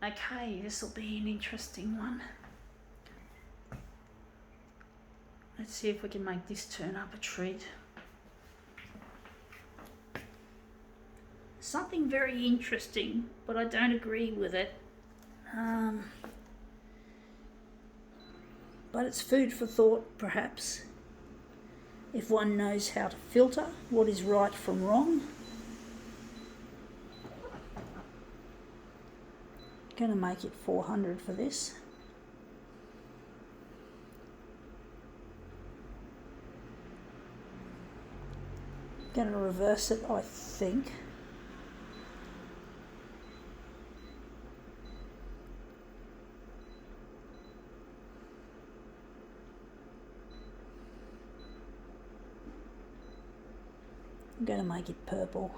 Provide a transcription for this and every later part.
Okay, this will be an interesting one. Let's see if we can make this turn up a treat. Something very interesting, but I don't agree with it. But it's food for thought, perhaps, if one knows how to filter what is right from wrong. Going to make it 400 for this. Going to reverse it, I think. I'm going to make it purple.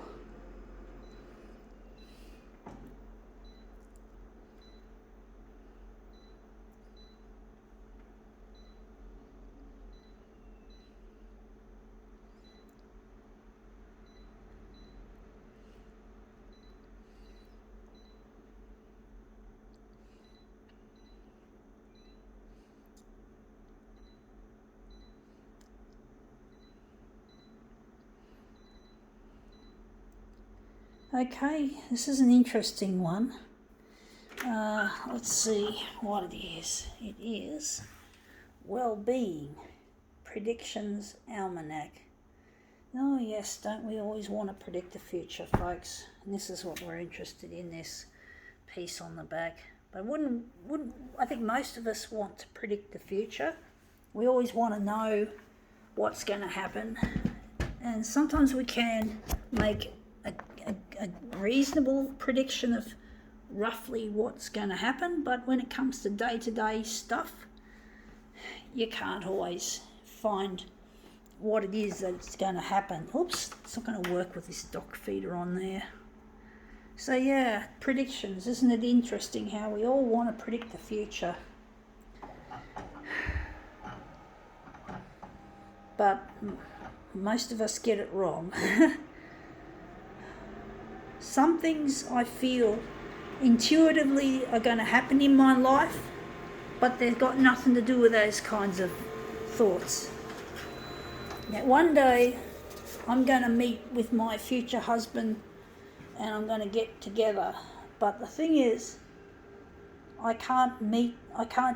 Okay, this is an interesting one. Let's see what it is. It is Well-Being, Predictions Almanac. Oh yes, don't we always want to predict the future, folks? And this is what we're interested in, this piece on the back. But wouldn't I think most of us want to predict the future. We always want to know what's going to happen. And sometimes we can make a reasonable prediction of roughly what's going to happen, but when it comes to day-to-day stuff, you can't always find what it is that's going to happen. Oops, it's not going to work with this dock feeder on there. So yeah, predictions. Isn't it interesting how we all want to predict the future? But most of us get it wrong. Some things I feel intuitively are going to happen in my life, but they've got nothing to do with those kinds of thoughts. Now, one day I'm going to meet with my future husband and I'm going to get together. But the thing is, I can't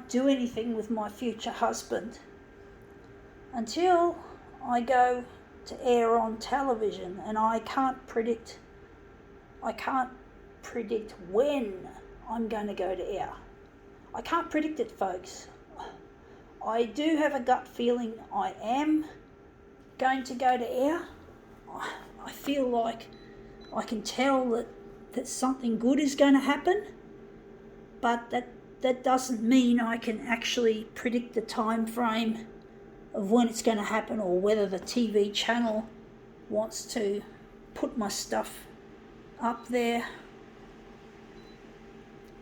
do anything with my future husband until I go to air on television, and I can't predict when I'm going to go to air. I can't predict it, folks. I do have a gut feeling I am going to go to air. I feel like I can tell that something good is going to happen, but that doesn't mean I can actually predict the time frame of when it's going to happen, or whether the TV channel wants to put my stuff up there.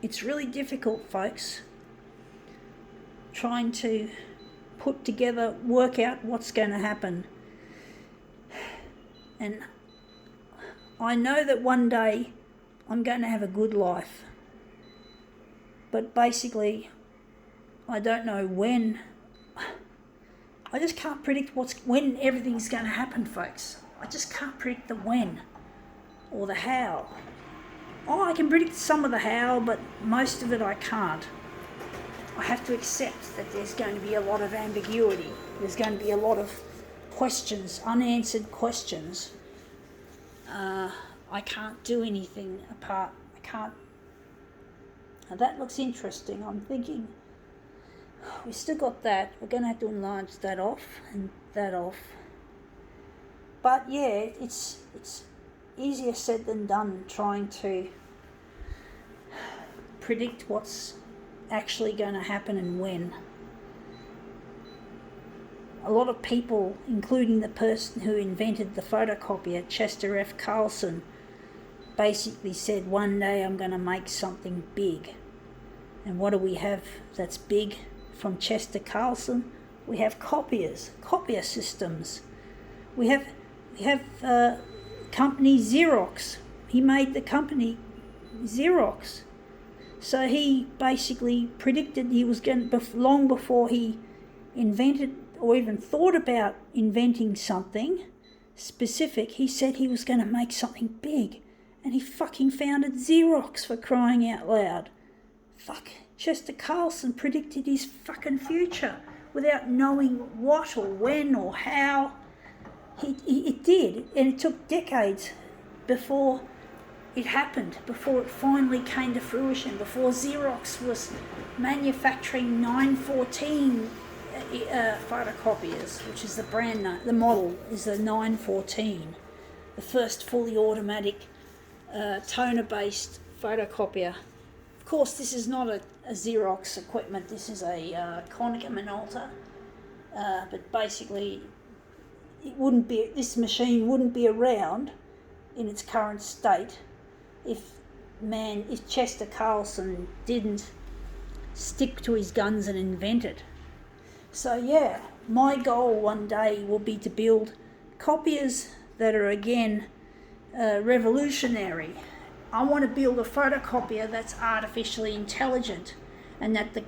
It's really difficult, folks, trying to work out what's going to happen. And I know that one day I'm going to have a good life, but basically I don't know when. I just can't predict when everything's going to happen, folks. I just can't predict the when or the how. Oh, I can predict some of the how, but most of it I can't. I have to accept that there's going to be a lot of ambiguity. There's going to be a lot of questions, unanswered questions. I can't do anything apart. I can't. Now that looks interesting. I'm thinking, we still got that. We're going to have to enlarge that off and that off. But yeah, it's easier said than done trying to predict what's actually going to happen and when. A lot of people, including the person who invented the photocopier, Chester F. Carlson, basically said, one day I'm going to make something big. And what do we have that's big from Chester Carlson? We have copier systems. We have company Xerox. He made the company Xerox. So he basically predicted he was going to, long before he invented or even thought about inventing something specific, he said he was going to make something big. And he fucking founded Xerox, for crying out loud. Fuck, Chester Carlson predicted his fucking future without knowing what or when or how. It did, and it took decades before it happened, before it finally came to fruition, before Xerox was manufacturing 914 photocopiers, which is the brand name. The model is the 914, the first fully automatic toner-based photocopier. Of course, this is not a Xerox equipment. This is a Konica Minolta, but basically, this machine wouldn't be around in its current state if Chester Carlson didn't stick to his guns and invent it. So yeah, my goal one day will be to build copiers that are again revolutionary. I want to build a photocopier that's artificially intelligent, and that the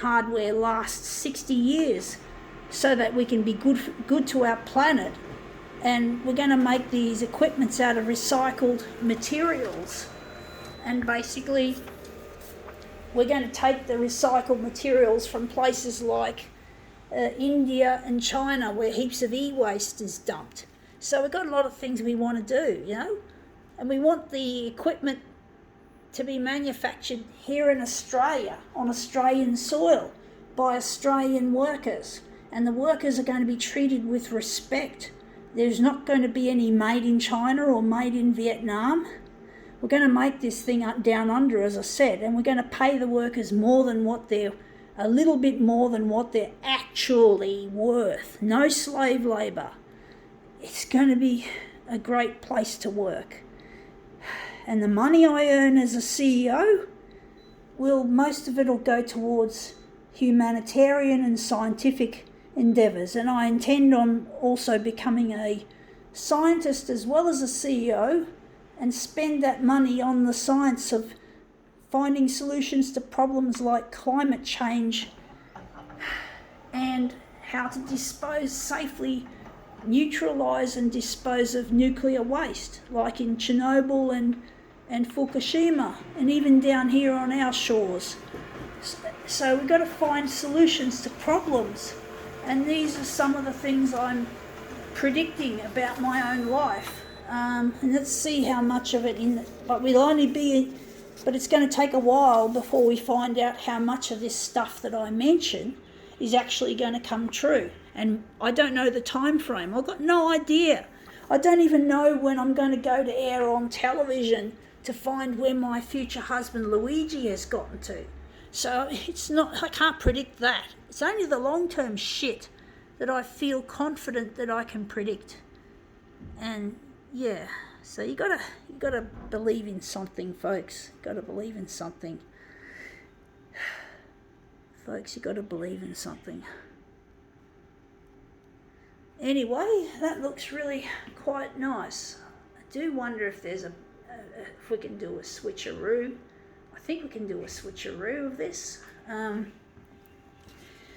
hardware lasts 60 years, so that we can be good to our planet. And we're going to make these equipments out of recycled materials, and basically we're going to take the recycled materials from places like India and China, where heaps of e-waste is dumped. So we've got a lot of things we want to do, you know, and we want the equipment to be manufactured here in Australia, on Australian soil, by Australian workers, and the workers are going to be treated with respect. There's not going to be any made in China or made in Vietnam. We're going to make this thing up down under, as I said, and we're going to pay the workers a little bit more than what they're actually worth. No slave labour. It's going to be a great place to work. And the money I earn as a CEO, most of it will go towards humanitarian and scientific endeavours. And I intend on also becoming a scientist as well as a CEO, and spend that money on the science of finding solutions to problems like climate change and how to safely neutralise and dispose of nuclear waste, like in Chernobyl and Fukushima, and even down here on our shores. So we've got to find solutions to problems, and these are some of the things I'm predicting about my own life. And let's see how much of it but it's going to take a while before we find out how much of this stuff that I mention is actually going to come true. And I don't know the time frame. I've got no idea. I don't even know when I'm going to go to air on television to find where my future husband Luigi has gotten to. So I can't predict that. It's only the long-term shit that I feel confident that I can predict. And yeah, so you gotta believe in something, folks. Gotta believe in something. Folks, you gotta believe in something. Anyway, that looks really quite nice. I do wonder if if we can do a switcheroo. I think we can do a switcheroo of this.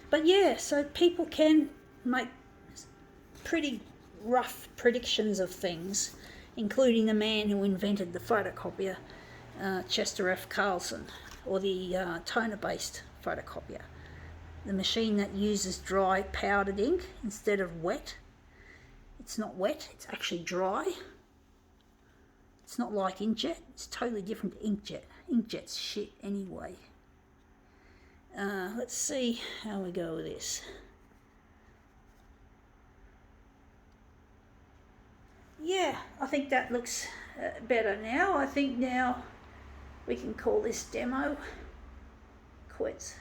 But yeah, so people can make pretty rough predictions of things, including the man who invented the photocopier, Chester F. Carlson, or the toner-based photocopier, the machine that uses dry powdered ink instead of wet. It's not wet, it's actually dry. It's not like inkjet, it's totally different to inkjet. Inkjet's shit anyway. Let's see how we go with this. Yeah, I think that looks better now. I think now we can call this demo quits.